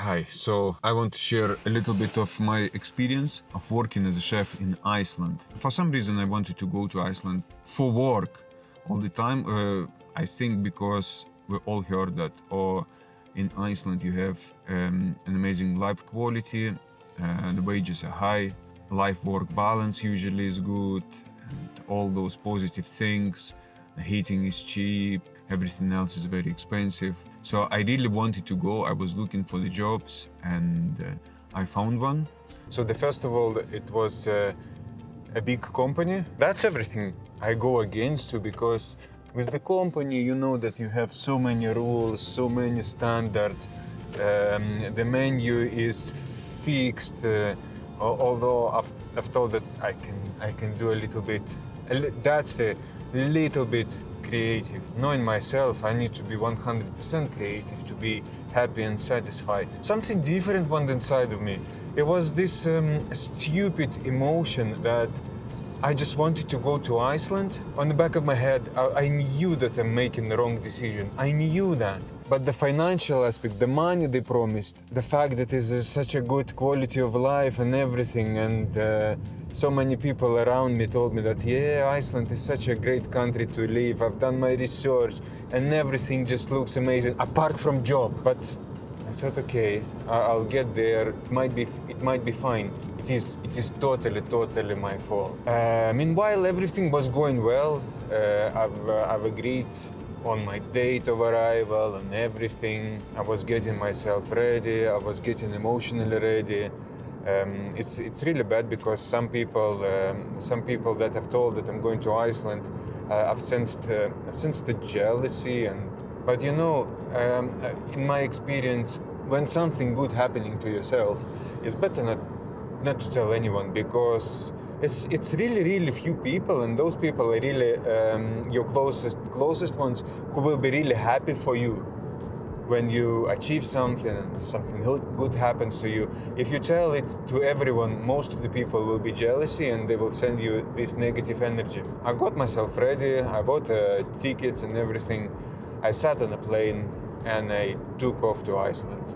Hi, so I want to share a little bit of my experience of working as a chef in Iceland. For some reason I wanted to go to Iceland for work all the time. I think because we all heard that in Iceland you have an amazing life quality, the wages are high, life-work balance usually is good, and all those positive things. The heating is cheap, everything else is very expensive. So I really wanted to go. I was looking for the jobs and I found one. So first of all, it was a big company. That's everything I go against too, because with the company, you know that you have so many rules, so many standards. The menu is fixed. Although I've told that I can do a little bit. That's the little bit creative. Knowing myself, I need to be 100% creative to be happy and satisfied. Something different went inside of me. It was this stupid emotion that I just wanted to go to Iceland. On the back of my head, I knew that I'm making the wrong decision. I knew that. But the financial aspect, the money they promised, the fact that it's such a good quality of life and everything, and so many people around me told me that, yeah, Iceland is such a great country to live. I've done my research and everything just looks amazing, apart from job. But I thought, okay, I'll get there. It might be fine. It is totally my fault. Meanwhile, everything was going well. I've agreed on my date of arrival and everything. I was getting myself ready. I was getting emotionally ready. It's really bad because some people that have told that I'm going to Iceland, I've sensed the jealousy But you know, in my experience, when something good happening to yourself, it's better not to tell anyone, because it's really few people, and those people are really your closest ones who will be really happy for you when you achieve something good happens to you. If you tell it to everyone, most of the people will be jealousy and they will send you this negative energy. I got myself ready. I bought tickets and everything. I sat on a plane and I took off to Iceland.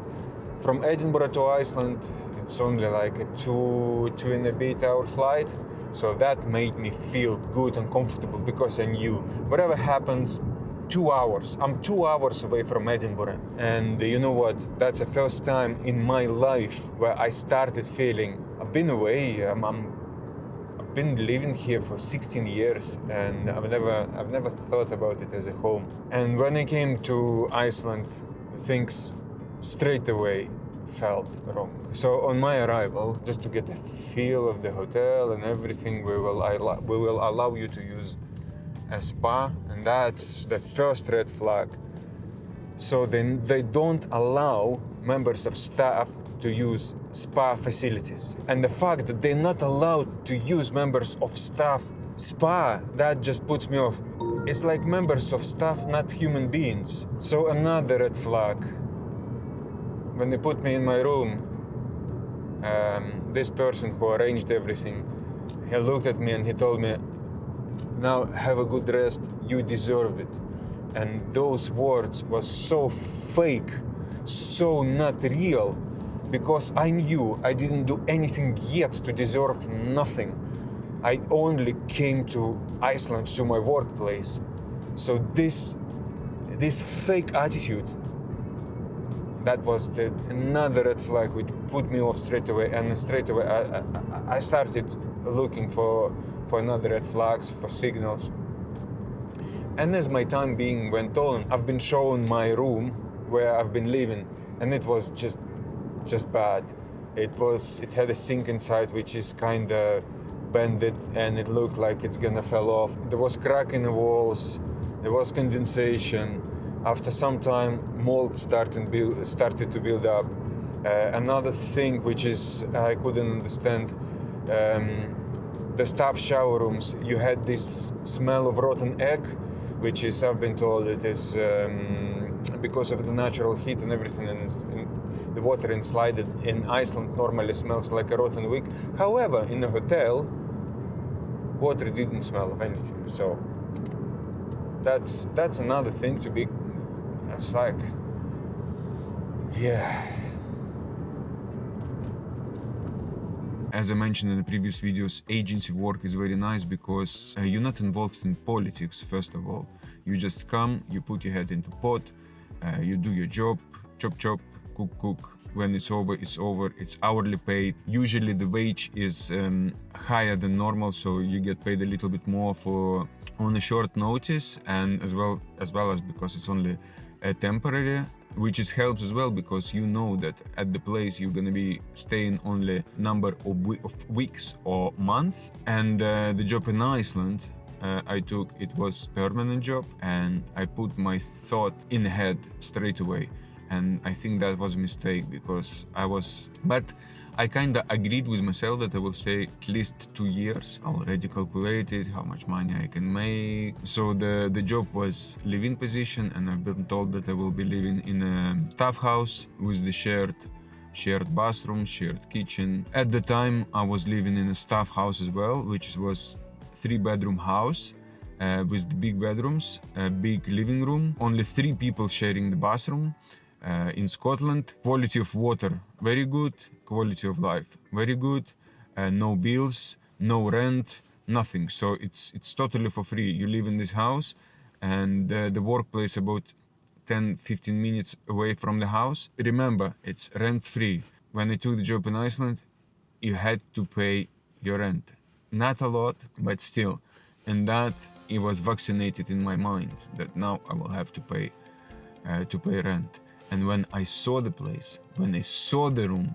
From Edinburgh to Iceland, it's only like a two and a bit hour flight. So that made me feel good and comfortable, because I knew whatever happens, 2 hours. I'm 2 hours away from Edinburgh. And you know what? That's the first time in my life where I started feeling I've been away. I've been living here for 16 years and I've never thought about it as a home. And when I came to Iceland, things straight away felt wrong. So on my arrival, just to get a feel of the hotel and everything, we will allow you to use a spa, and that's the first red flag. So then they don't allow members of staff to use spa facilities. And the fact that they're not allowed to use members of staff spa, that just puts me off. It's like members of staff, not human beings. So another red flag. When they put me in my room, this person who arranged everything, he looked at me and he told me, "Now have a good rest, you deserve it." And those words were so fake, so not real, because I knew I didn't do anything yet to deserve nothing. I only came to Iceland, to my workplace. So this fake attitude, that was another red flag which put me off straight away. And straight away I started looking for another red flags, for signals. And as my time being went on, I've been shown my room where I've been living, and it was just bad. It had a sink inside which is kinda bended and it looked like it's gonna fall off. There was crack in the walls, there was condensation. After some time, mold started to build up. Another thing which is I couldn't understand, the staff shower rooms, you had this smell of rotten egg, which is, I've been told, it is because of the natural heat and everything, and the water inside in Iceland normally smells like a rotten wig. However, in the hotel, water didn't smell of anything. So that's another thing to be. It's like, yeah. As I mentioned in the previous videos, agency work is very nice because you're not involved in politics, first of all. You just come, you put your head into pot, you do your job, chop chop, cook cook. When it's over, it's over. It's hourly paid. Usually the wage is higher than normal, so you get paid a little bit more for on a short notice, and as well as because it's only temporary, which is helps as well because you know that at the place you're gonna be staying only number of weeks or months. And the job in Iceland I took, it was permanent job, and I put my thought in the head straight away. And I think that was a mistake because but I kind of agreed with myself that I will stay at least 2 years. I already calculated how much money I can make. So the job was living position, and I've been told that I will be living in a staff house with the shared bathroom, shared kitchen. At the time, I was living in a staff house as well, which was 3-bedroom house. With the big bedrooms, a big living room, only 3 people sharing the bathroom. In Scotland, quality of water very good, quality of life very good, no bills, no rent, nothing. So it's totally for free. You live in this house, and the workplace about 10-15 minutes away from the house. Remember, it's rent free. When I took the job in Iceland, you had to pay your rent. Not a lot, but still. And that it was vaccinated in my mind that now I will have to pay rent. And when I saw the place, when I saw the room,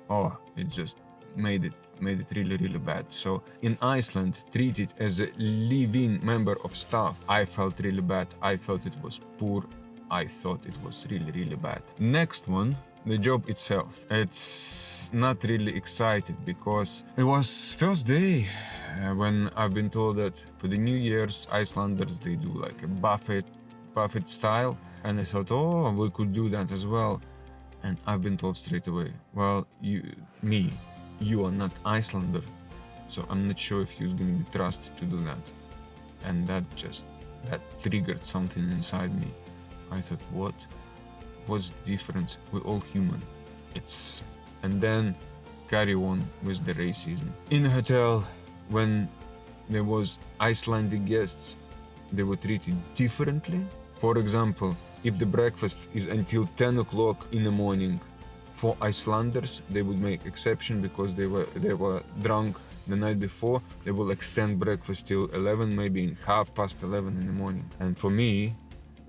oh, it just made it really, really bad. So in Iceland, treated as a live-in member of staff, I felt really bad. I thought it was poor. I thought it was really, really bad. Next one, the job itself. It's not really excited because it was first day when I've been told that for the New Year's, Icelanders, they do like a buffet style. And I thought, oh, we could do that as well. And I've been told straight away, well, you are not Icelander, so I'm not sure if you're going to be trusted to do that. And that triggered something inside me. I thought, what's the difference? We're all human. And then carry on with the racism. In a hotel, when there was Icelandic guests, they were treated differently. For example, if the breakfast is until 10 o'clock in the morning, for Icelanders, they would make exception because they were drunk the night before. They will extend breakfast till 11, maybe in 11:30 in the morning. And for me,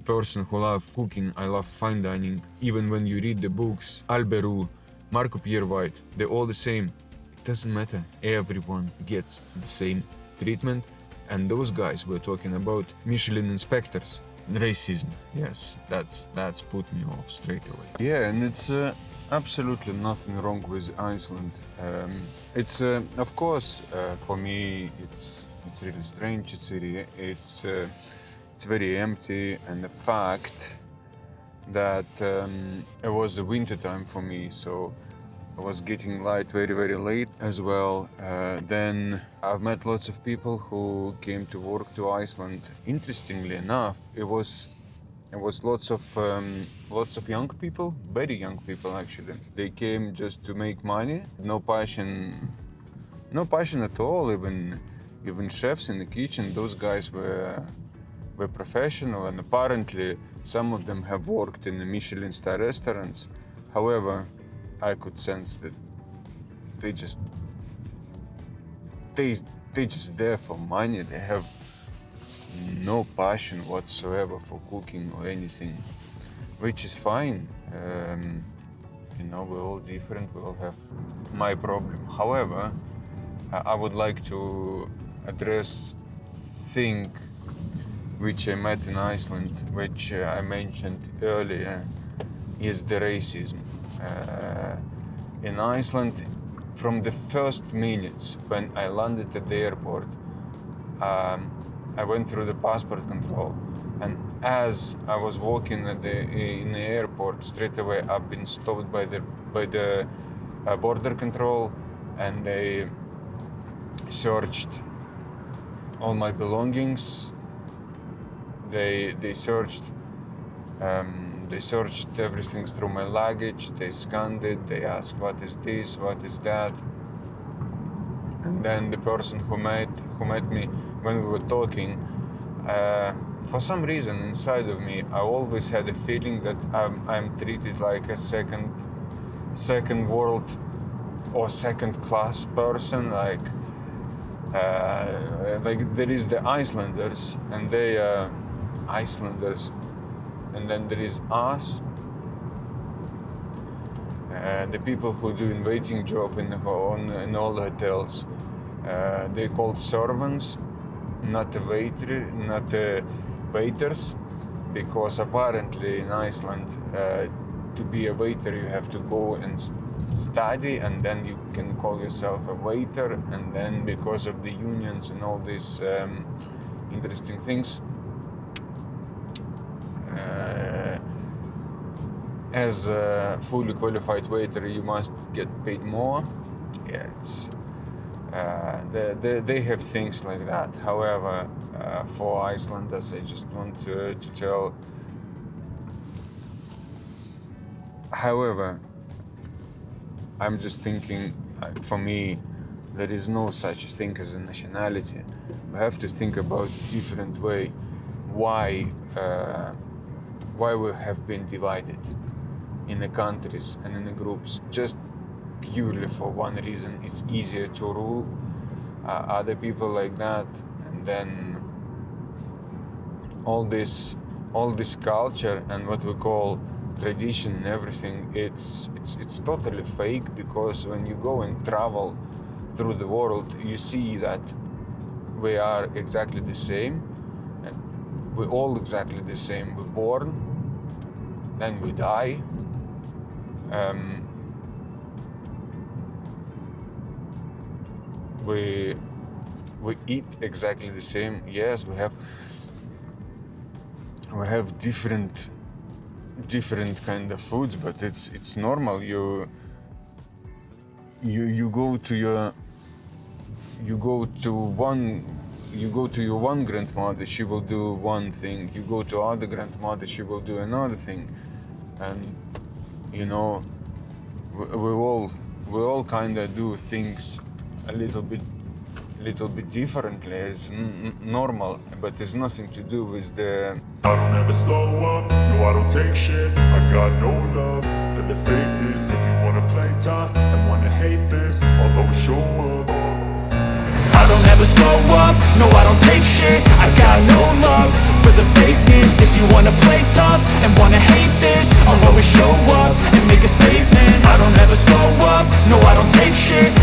person who love cooking, I love fine dining. Even when you read the books, Alberu, Marco Pierre White, they're all the same. It doesn't matter. Everyone gets the same treatment. And those guys we're talking about, Michelin inspectors. Racism, yes, that's put me off straight away. Yeah, and it's absolutely nothing wrong with Iceland. It's of course for me it's really strange. It's very empty, and the fact that it was a winter time for me, so I was getting light very, very late as well. Then I've met lots of people who came to work to Iceland. Interestingly enough, it was lots of young people, very young people actually. They came just to make money, no passion at all. Even chefs in the kitchen, those guys were professional, and apparently some of them have worked in the Michelin star restaurants. However, I could sense that they just there for money. They have no passion whatsoever for cooking or anything, which is fine. We're all different. We all have my problem. However, I would like to address thing which I met in Iceland, which I mentioned earlier, is the racism. In Iceland, from the first minutes when I landed at the airport, I went through the passport control, and as I was walking in the airport, straight away I've been stopped by the border control, and they searched all my belongings. They searched everything through my luggage. They scanned it. They asked, what is this, what is that? And then the person who met me when we were talking, for some reason inside of me, I always had a feeling that I'm treated like a second world or second class person. Like there is the Icelanders, and they are Icelanders, and then there is us, the people who do in waiting job in all the hotels. They called servants, not waiters, because apparently in Iceland, to be a waiter you have to go and study, and then you can call yourself a waiter. And then because of the unions and all these interesting things, as a fully qualified waiter you must get paid more. Yeah, it's they have things like that. However, for Icelanders, I just want to tell. However, I'm just thinking, for me, there is no such thing as a nationality. We have to think about a different way. Why we have been divided in the countries and in the groups? Just purely for one reason: it's easier to rule other people like that. And then all this culture and what we call tradition and everything, it's totally fake, because when you go and travel through the world, you see that we are exactly the same, and we're all exactly the same. We're born, then we die. We eat exactly the same. Yes, we have different kind of foods, but it's normal. You go to your one grandmother, she will do one thing. You go to other grandmother, she will do another thing. And we all kind of do things a little bit differently. It's normal, but there's nothing to do with the. I don't ever slow up, no I don't take shit. I got no love for the fakeness. If you wanna play tough and wanna hate this, I'll always show up. I don't ever slow up, no I don't take shit. I got no love for the fakeness. If you wanna play tough and wanna hate this, I'll always show up and make a statement. I don't ever slow up, no I don't take shit.